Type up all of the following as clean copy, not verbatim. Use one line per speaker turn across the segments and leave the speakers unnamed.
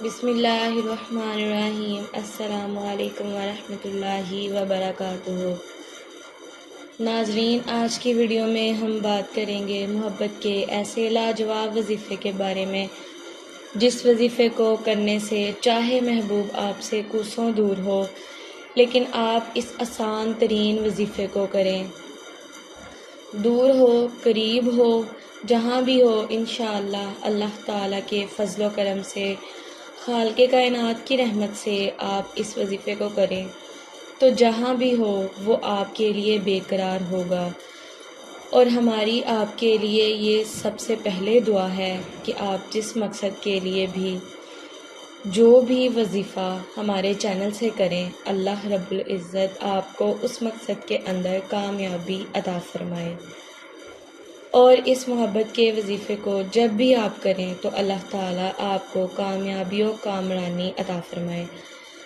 بسم اللہ الرحمن الرحیم۔ السلام علیکم ورحمۃ اللہ وبرکاتہ۔ ناظرین، آج کی ویڈیو میں ہم بات کریں گے محبت کے ایسے لاجواب وظیفے کے بارے میں جس وظیفے کو کرنے سے چاہے محبوب آپ سے کوسوں دور ہو لیکن آپ اس آسان ترین وظیفے کو کریں۔ دور ہو، قریب ہو، جہاں بھی ہو، انشاءاللہ اللہ تعالیٰ کے فضل و کرم سے، خالق کائنات کی رحمت سے آپ اس وظیفے کو کریں تو جہاں بھی ہو وہ آپ کے لیے بے قرار ہوگا۔ اور ہماری آپ کے لیے یہ سب سے پہلے دعا ہے کہ آپ جس مقصد کے لیے بھی جو بھی وظیفہ ہمارے چینل سے کریں، اللہ رب العزت آپ کو اس مقصد کے اندر کامیابی عطا فرمائے۔ اور اس محبت کے وظیفے کو جب بھی آپ کریں تو اللہ تعالیٰ آپ کو کامیابی و کامرانی عطا فرمائے۔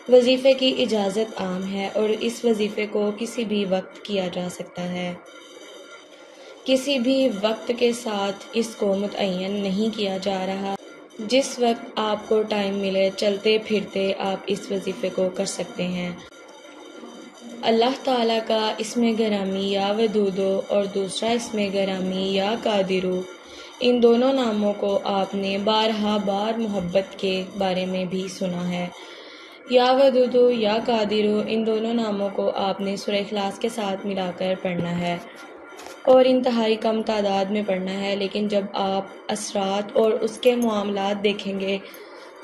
وظیفے کی اجازت عام ہے اور اس وظیفے کو کسی بھی وقت کیا جا سکتا ہے۔ کسی بھی وقت کے ساتھ اس کو متعین نہیں کیا جا رہا۔ جس وقت آپ کو ٹائم ملے، چلتے پھرتے آپ اس وظیفے کو کر سکتے ہیں۔ اللہ تعالیٰ کا اسم گرامی یا ودودو اور دوسرا اسم گرامی یا قادرو، ان دونوں ناموں کو آپ نے بارہا بار محبت کے بارے میں بھی سنا ہے۔ یا ودودو یا قادرو، ان دونوں ناموں کو آپ نے سورہ اخلاص کے ساتھ ملا کر پڑھنا ہے اور انتہائی کم تعداد میں پڑھنا ہے، لیکن جب آپ اثرات اور اس کے معاملات دیکھیں گے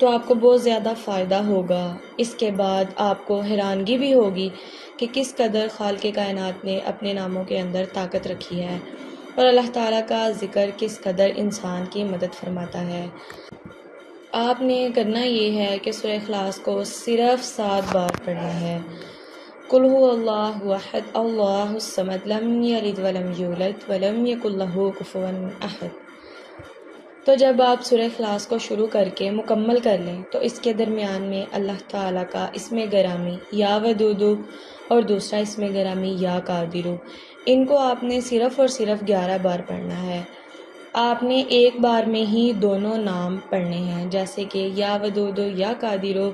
تو آپ کو بہت زیادہ فائدہ ہوگا۔ اس کے بعد آپ کو حیرانگی بھی ہوگی کہ کس قدر خالق کائنات نے اپنے ناموں کے اندر طاقت رکھی ہے اور اللہ تعالیٰ کا ذکر کس قدر انسان کی مدد فرماتا ہے۔ آپ نے کرنا یہ ہے کہ سورہ اخلاص کو صرف 7 بار پڑھنا ہے۔ قل هو اللہ احد اللہ الصمد لم یلد ولم یولد ولم یکن لہ کفوا احد۔ تو جب آپ سورہ اخلاص کو شروع کر کے مکمل کر لیں تو اس کے درمیان میں اللہ تعالیٰ کا اسم گرامی یا ودودو اور دوسرا اسم گرامی یا قادرو، ان کو آپ نے صرف اور صرف 11 بار پڑھنا ہے۔ آپ نے ایک بار میں ہی دونوں نام پڑھنے ہیں، جیسے کہ یا ودودو یا قادرو،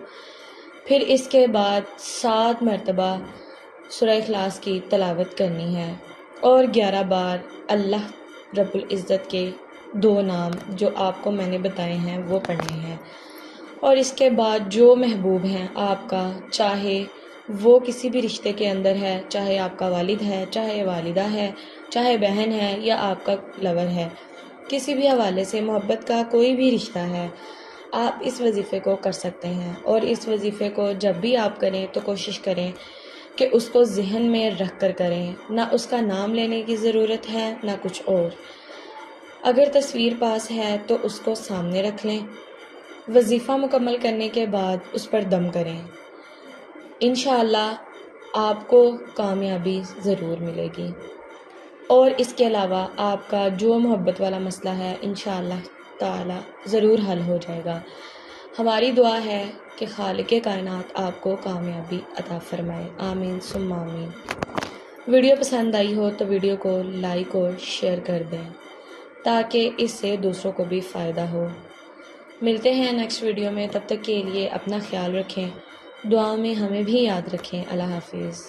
پھر اس کے بعد 7 مرتبہ سورہ اخلاص کی تلاوت کرنی ہے اور 11 بار اللہ رب العزت کے 2 نام جو آپ کو میں نے بتائے ہیں وہ پڑھنے ہیں۔ اور اس کے بعد جو محبوب ہیں آپ کا، چاہے وہ کسی بھی رشتے کے اندر ہے، چاہے آپ کا والد ہے، چاہے والدہ ہے، چاہے بہن ہے یا آپ کا لور ہے، کسی بھی حوالے سے محبت کا کوئی بھی رشتہ ہے، آپ اس وظیفے کو کر سکتے ہیں۔ اور اس وظیفے کو جب بھی آپ کریں تو کوشش کریں کہ اس کو ذہن میں رکھ کر کریں، نہ اس کا نام لینے کی ضرورت ہے نہ کچھ اور۔ اگر تصویر پاس ہے تو اس کو سامنے رکھ لیں۔ وظیفہ مکمل کرنے کے بعد اس پر دم کریں۔ انشاءاللہ آپ کو کامیابی ضرور ملے گی۔ اور اس کے علاوہ آپ کا جو محبت والا مسئلہ ہے انشاءاللہ تعالی ضرور حل ہو جائے گا۔ ہماری دعا ہے کہ خالق کائنات آپ کو کامیابی عطا فرمائے، آمین ثم آمین۔ ویڈیو پسند آئی ہو تو ویڈیو کو لائک اور شیئر کر دیں تاکہ اس سے دوسروں کو بھی فائدہ ہو۔ ملتے ہیں نیکسٹ ویڈیو میں، تب تک کے لیے اپنا خیال رکھیں، دعاؤں میں ہمیں بھی یاد رکھیں۔ اللہ حافظ۔